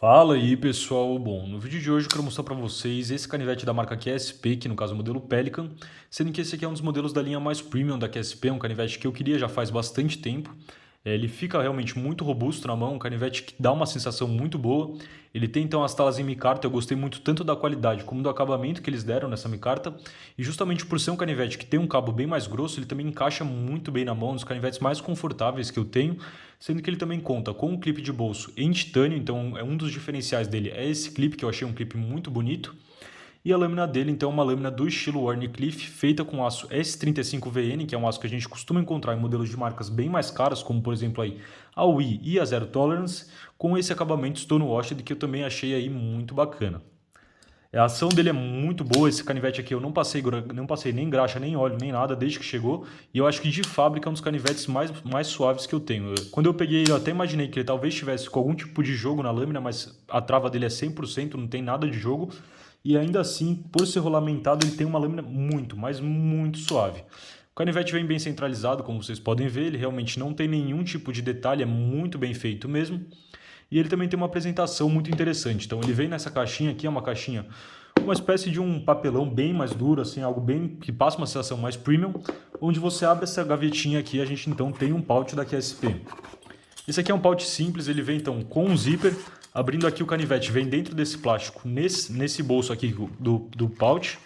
Fala aí pessoal, bom, no vídeo de hoje eu quero mostrar para vocês esse canivete da marca QSP, que no caso é o modelo Pelican, sendo que esse aqui é um dos modelos da linha mais premium da QSP, um canivete que eu queria já faz bastante tempo. Ele fica realmente muito robusto na mão, um canivete que dá uma sensação muito boa. Ele tem então as talas em micarta, eu gostei muito tanto da qualidade como do acabamento que eles deram nessa micarta. E justamente por ser um canivete que tem um cabo bem mais grosso, ele também encaixa muito bem na mão, um dos canivetes mais confortáveis que eu tenho. Sendo que ele também conta com um clipe de bolso em titânio, então é um dos diferenciais dele é esse clipe, que eu achei um clipe muito bonito. E a lâmina dele, então, é uma lâmina do estilo Wharncliffe, feita com aço S35VN, que é um aço que a gente costuma encontrar em modelos de marcas bem mais caras, como por exemplo aí a WI e a Zero Tolerance, com esse acabamento Stone Washed, que eu também achei aí muito bacana. A ação dele é muito boa, esse canivete aqui eu não passei nem graxa, nem óleo, nem nada desde que chegou. E eu acho que de fábrica é um dos canivetes mais suaves que eu tenho. Quando eu peguei ele, eu até imaginei que ele talvez tivesse com algum tipo de jogo na lâmina, mas a trava dele é 100%, não tem nada de jogo. E ainda assim, por ser rolamentado, ele tem uma lâmina muito, mas muito suave. O canivete vem bem centralizado, como vocês podem ver, ele realmente não tem nenhum tipo de detalhe, é muito bem feito mesmo. E ele também tem uma apresentação muito interessante. Então ele vem nessa caixinha aqui, é uma caixinha, uma espécie de um papelão bem mais duro, assim, algo bem que passa uma sensação mais premium, onde você abre essa gavetinha aqui, a gente então tem um pouch da QSP. Esse aqui é um pouch simples, ele vem então com um zíper, abrindo aqui o canivete, vem dentro desse plástico, nesse bolso aqui do pouch.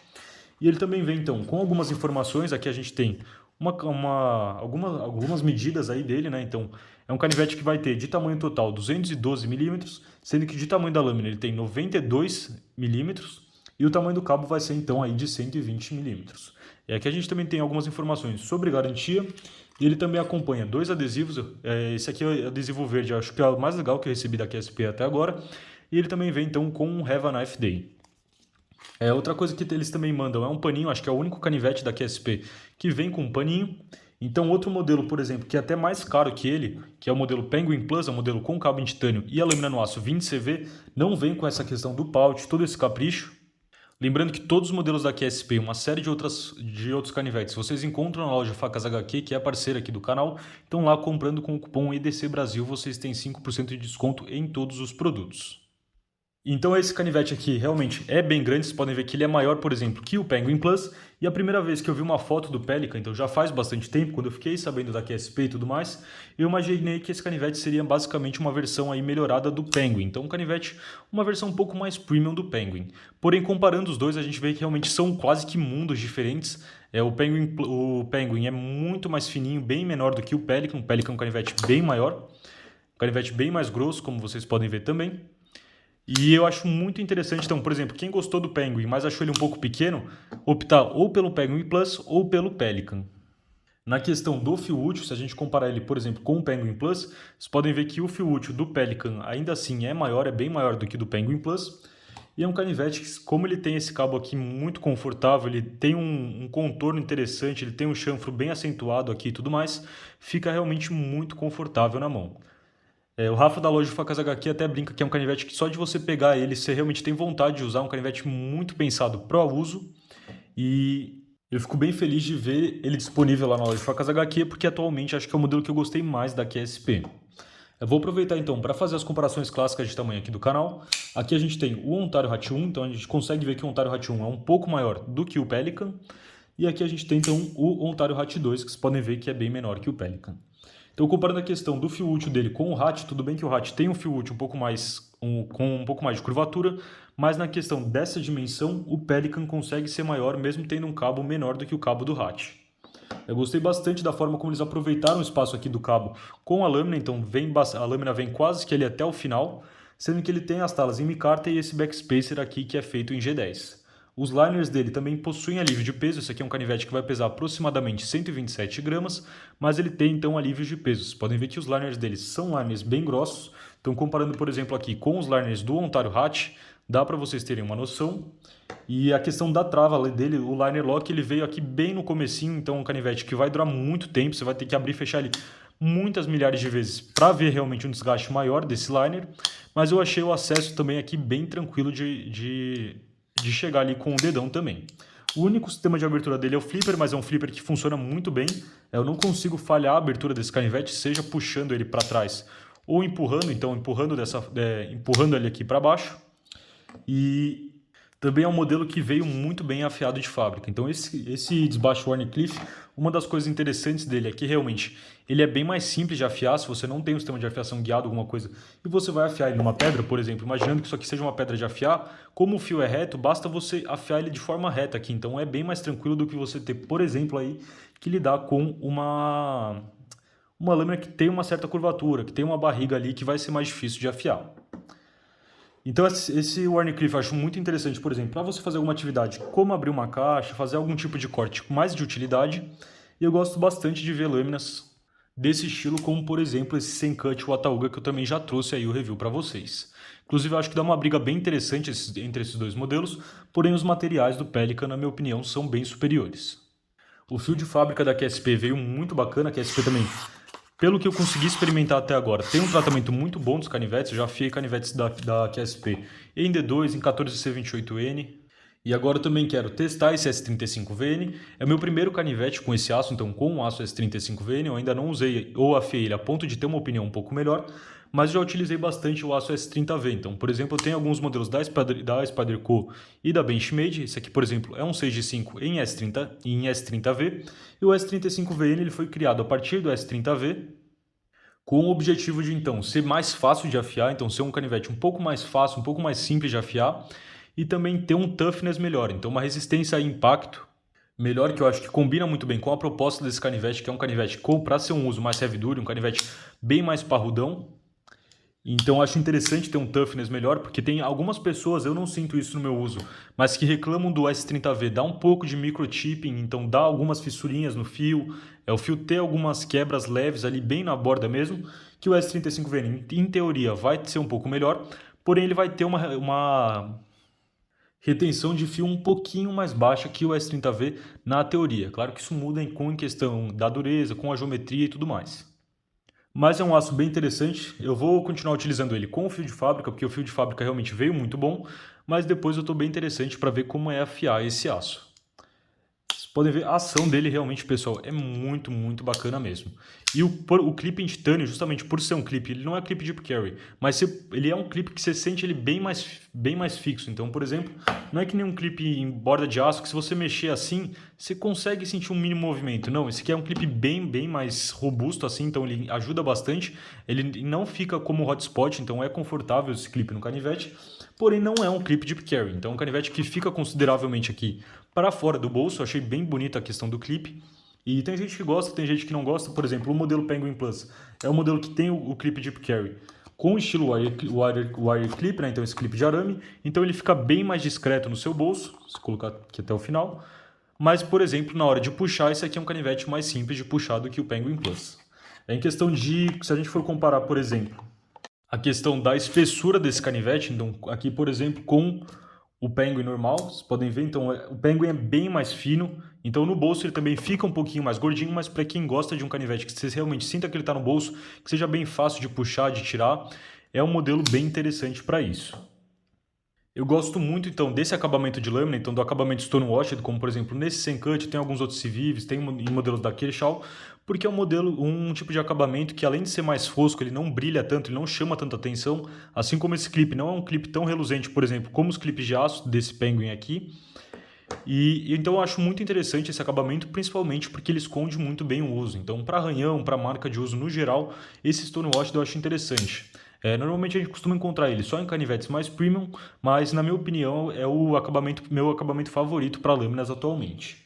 E ele também vem então com algumas informações, aqui a gente tem algumas medidas aí dele, né? Então é um canivete que vai ter de tamanho total 212 milímetros, sendo que de tamanho da lâmina ele tem 92 milímetros e o tamanho do cabo vai ser então aí de 120 milímetros. E aqui a gente também tem algumas informações sobre garantia e ele também acompanha dois adesivos. Esse aqui é o adesivo verde, acho que é o mais legal que eu recebi da QSP até agora. E ele também vem então com um Have a Knife Day. Outra coisa que eles também mandam é um paninho, acho que é o único canivete da QSP que vem com um paninho. Então, outro modelo, por exemplo, que é até mais caro que ele, que é o modelo Penguin Plus, é um modelo com cabo em titânio e a lâmina no aço 20CV, não vem com essa questão do pouch, todo esse capricho. Lembrando que todos os modelos da QSP e uma série de outros canivetes vocês encontram na loja Facas HQ, que é parceira aqui do canal. Então, lá comprando com o cupom EDC Brasil, vocês têm 5% de desconto em todos os produtos. Então esse canivete aqui realmente é bem grande, vocês podem ver que ele é maior, por exemplo, que o Penguin Plus. E a primeira vez que eu vi uma foto do Pelican, então já faz bastante tempo, quando eu fiquei sabendo da QSP e tudo mais, eu imaginei que esse canivete seria basicamente uma versão aí melhorada do Penguin. Então um canivete, uma versão um pouco mais premium do Penguin. Porém, comparando os dois, a gente vê que realmente são quase que mundos diferentes. O Penguin é muito mais fininho, bem menor do que o Pelican. O Pelican é um canivete bem maior, um canivete bem mais grosso, como vocês podem ver também. E eu acho muito interessante, então, por exemplo, quem gostou do Penguin, mas achou ele um pouco pequeno, optar ou pelo Penguin Plus ou pelo Pelican. Na questão do fio útil, se a gente comparar ele, por exemplo, com o Penguin Plus, vocês podem ver que o fio útil do Pelican ainda assim é maior, é bem maior do que do Penguin Plus. E é um canivete que, como ele tem esse cabo aqui muito confortável, ele tem um contorno interessante, ele tem um chanfro bem acentuado aqui e tudo mais, fica realmente muito confortável na mão. O Rafa da loja de Facas HQ até brinca que é um canivete que só de você pegar ele, você realmente tem vontade de usar, um canivete muito pensado para o uso. E eu fico bem feliz de ver ele disponível lá na loja de Facas HQ, porque atualmente acho que é o modelo que eu gostei mais da QSP. Eu vou aproveitar então para fazer as comparações clássicas de tamanho aqui do canal. Aqui a gente tem o Ontario Hat 1, então a gente consegue ver que o Ontario Hat 1 é um pouco maior do que o Pelican. E aqui a gente tem então o Ontario Hat 2, que vocês podem ver que é bem menor que o Pelican. Então, comparando a questão do fio útil dele com o Hat, tudo bem que o Hat tem um fio útil com um pouco mais de curvatura, mas na questão dessa dimensão, o Pelican consegue ser maior mesmo tendo um cabo menor do que o cabo do Hat. Eu gostei bastante da forma como eles aproveitaram o espaço aqui do cabo com a lâmina, então a lâmina vem quase que ali até o final, sendo que ele tem as talas em micarta e esse backspacer aqui que é feito em G10. Os liners dele também possuem alívio de peso, esse aqui é um canivete que vai pesar aproximadamente 127 gramas, mas ele tem então alívio de peso. Vocês podem ver que os liners dele são liners bem grossos, então comparando por exemplo aqui com os liners do Ontario Hat, dá para vocês terem uma noção. E a questão da trava dele, o liner lock, ele veio aqui bem no comecinho, então é um canivete que vai durar muito tempo, você vai ter que abrir e fechar ele muitas milhares de vezes para ver realmente um desgaste maior desse liner, mas eu achei o acesso também aqui bem tranquilo de chegar ali com o dedão também. O único sistema de abertura dele é o flipper, mas é um flipper que funciona muito bem. Eu não consigo falhar a abertura desse canivete, seja puxando ele para trás ou empurrando, então empurrando ele aqui para baixo. E também é um modelo que veio muito bem afiado de fábrica. Então esse desbaste Wharncliffe, uma das coisas interessantes dele é que realmente ele é bem mais simples de afiar. Se você não tem um sistema de afiação guiado, alguma coisa, e você vai afiar ele numa pedra, por exemplo, imaginando que isso aqui seja uma pedra de afiar, como o fio é reto, basta você afiar ele de forma reta aqui. Então é bem mais tranquilo do que você ter, por exemplo, aí que lidar com uma lâmina que tem uma certa curvatura, que tem uma barriga ali que vai ser mais difícil de afiar. Então esse Wharncliffe eu acho muito interessante, por exemplo, para você fazer alguma atividade como abrir uma caixa, fazer algum tipo de corte mais de utilidade. E eu gosto bastante de ver lâminas desse estilo, como por exemplo esse Sencut Watauga, que eu também já trouxe aí o review para vocês. Inclusive eu acho que dá uma briga bem interessante entre esses dois modelos, porém os materiais do Pelican, na minha opinião, são bem superiores. O fio de fábrica da QSP veio muito bacana, a QSP também, pelo que eu consegui experimentar até agora, tem um tratamento muito bom dos canivetes. Eu já afiei canivetes da QSP em D2, em 14C28N. E agora eu também quero testar esse S35VN. É o meu primeiro canivete com esse aço, então com o aço S35VN. Eu ainda não usei ou afiei ele a ponto de ter uma opinião um pouco melhor, mas já utilizei bastante o aço S30V. Então, por exemplo, eu tenho alguns modelos da Spyderco e da Benchmade. Esse aqui, por exemplo, é um 6 de 5 em S30V. E o S35VN ele foi criado a partir do S30V com o objetivo de, então, ser mais fácil de afiar. Então, ser um canivete um pouco mais fácil, um pouco mais simples de afiar. E também ter um toughness melhor, então uma resistência a impacto melhor, que eu acho que combina muito bem com a proposta desse canivete, que é um canivete para ser um uso mais heavy duty, um canivete bem mais parrudão. Então eu acho interessante ter um toughness melhor, porque tem algumas pessoas, eu não sinto isso no meu uso, mas que reclamam do S30V, dá um pouco de microchipping, então dá algumas fissurinhas no fio, o fio ter algumas quebras leves ali bem na borda mesmo, que o S35V em teoria vai ser um pouco melhor, porém ele vai ter uma retenção de fio um pouquinho mais baixa que o S30V na teoria. Claro que isso muda em questão da dureza, com a geometria e tudo mais. Mas é um aço bem interessante. Eu vou continuar utilizando ele com o fio de fábrica, porque o fio de fábrica realmente veio muito bom, mas depois eu estou bem interessante para ver como é afiar esse aço. Vocês podem ver, a ação dele realmente, pessoal, é muito, muito bacana mesmo. E o clipe em titânio, justamente por ser um clipe, ele não é clipe Deep Carry, mas ele é um clipe que você sente ele bem mais fixo. Então, por exemplo, não é que nem um clipe em borda de aço que se você mexer assim, você consegue sentir um mínimo movimento. Não, esse aqui é um clipe bem mais robusto assim, então ele ajuda bastante. Ele não fica como hotspot, então é confortável esse clipe no canivete. Porém, não é um clipe Deep Carry, então é um canivete que fica consideravelmente aqui para fora do bolso. Eu achei bem bonita a questão do clipe. E tem gente que gosta, tem gente que não gosta. Por exemplo, o modelo Penguin Plus é um modelo que tem o clipe Deep Carry com estilo wire clip, né? Então esse clipe de arame. Então ele fica bem mais discreto no seu bolso, se colocar aqui até o final. Mas, por exemplo, na hora de puxar, esse aqui é um canivete mais simples de puxar do que o Penguin Plus. Em questão de, se a gente for comparar, por exemplo, a questão da espessura desse canivete, então aqui, por exemplo, com o Penguin normal, vocês podem ver, então o Penguin é bem mais fino, então no bolso ele também fica um pouquinho mais gordinho, mas para quem gosta de um canivete que você realmente sinta que ele está no bolso, que seja bem fácil de puxar, de tirar, é um modelo bem interessante para isso. Eu gosto muito, então, desse acabamento de lâmina, então do acabamento Stonewashed, como por exemplo nesse Sencut, tem alguns outros Civives, tem em modelos da Kershaw, porque é um tipo de acabamento que além de ser mais fosco, ele não brilha tanto, ele não chama tanta atenção, assim como esse clipe não é um clipe tão reluzente, por exemplo, como os clipes de aço desse Penguin aqui. E então eu acho muito interessante esse acabamento, principalmente porque ele esconde muito bem o uso. Então, para arranhão, para marca de uso no geral, esse Stonewashed eu acho interessante. Normalmente a gente costuma encontrar ele só em canivetes mais premium, mas na minha opinião é meu acabamento favorito para lâminas atualmente.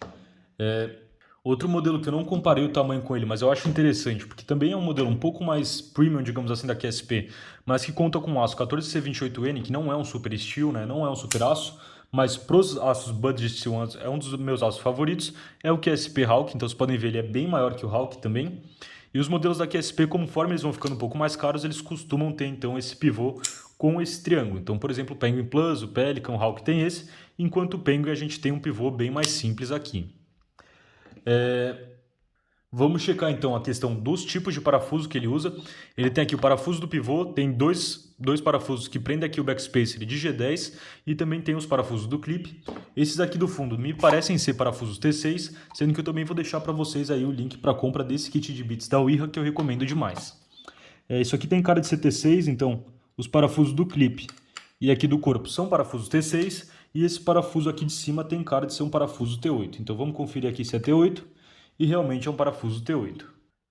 Outro modelo que eu não comparei o tamanho com ele, mas eu acho interessante, porque também é um modelo um pouco mais premium, digamos assim, da QSP, mas que conta com aço 14C28N, que não é um super steel, né? Não é um super aço, mas para os aços Budget Steel é um dos meus aços favoritos, é o QSP Hawk, então vocês podem ver, ele é bem maior que o Hawk também. E os modelos da QSP, conforme eles vão ficando um pouco mais caros, eles costumam ter então esse pivô com esse triângulo. Então, por exemplo, o Penguin Plus, o Pelican, o Hawk tem esse, enquanto o Penguin a gente tem um pivô bem mais simples aqui. Vamos checar então a questão dos tipos de parafuso que ele usa. Ele tem aqui o parafuso do pivô, tem dois parafusos que prendem aqui o backspacer de G10 e também tem os parafusos do clipe. Esses aqui do fundo me parecem ser parafusos T6, sendo que eu também vou deixar para vocês aí o link para compra desse kit de bits da Wiha que eu recomendo demais. Isso aqui tem cara de ser T6, então os parafusos do clipe e aqui do corpo são parafusos T6 e esse parafuso aqui de cima tem cara de ser um parafuso T8. Então vamos conferir aqui se é T8 e realmente é um parafuso T8.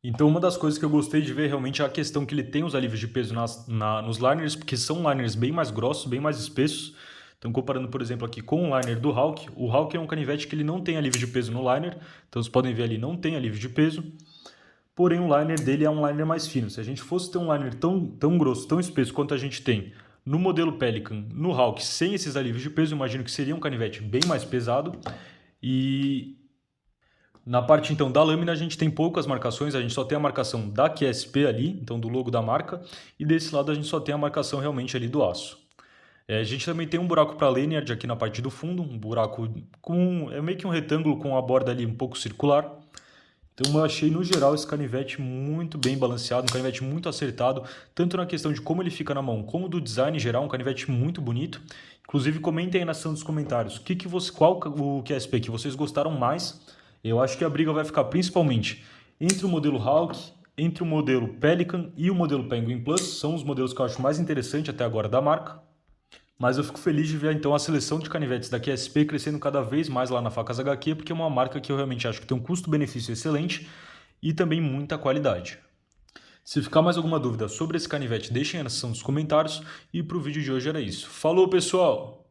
Então uma das coisas que eu gostei de ver realmente é a questão que ele tem os alívios de peso nos liners, porque são liners bem mais grossos, bem mais espessos. Então comparando, por exemplo, aqui com o liner do Hawk, o Hawk é um canivete que ele não tem alívio de peso no liner, então vocês podem ver ali, não tem alívio de peso. Porém, o liner dele é um liner mais fino. Se a gente fosse ter um liner tão grosso, tão espesso quanto a gente tem no modelo Pelican, no Hawk, sem esses alívios de peso, eu imagino que seria um canivete bem mais pesado. E na parte então da lâmina a gente tem poucas marcações, a gente só tem a marcação da QSP ali, então do logo da marca, e desse lado a gente só tem a marcação realmente ali do aço. A gente também tem um buraco para lanyard aqui na parte do fundo, um buraco é meio que um retângulo com a borda ali um pouco circular. Então eu achei no geral esse canivete muito bem balanceado, um canivete muito acertado, tanto na questão de como ele fica na mão, como do design em geral, um canivete muito bonito. Inclusive comentem aí na seção dos comentários qual o QSP que vocês gostaram mais. Eu acho que a briga vai ficar principalmente entre o modelo Hawk, entre o modelo Pelican e o modelo Penguin Plus, são os modelos que eu acho mais interessante até agora da marca. Mas eu fico feliz de ver então a seleção de canivetes da QSP crescendo cada vez mais lá na Facas HQ, porque é uma marca que eu realmente acho que tem um custo-benefício excelente e também muita qualidade. Se ficar mais alguma dúvida sobre esse canivete, deixem aí na seção dos comentários e para o vídeo de hoje era isso. Falou, pessoal!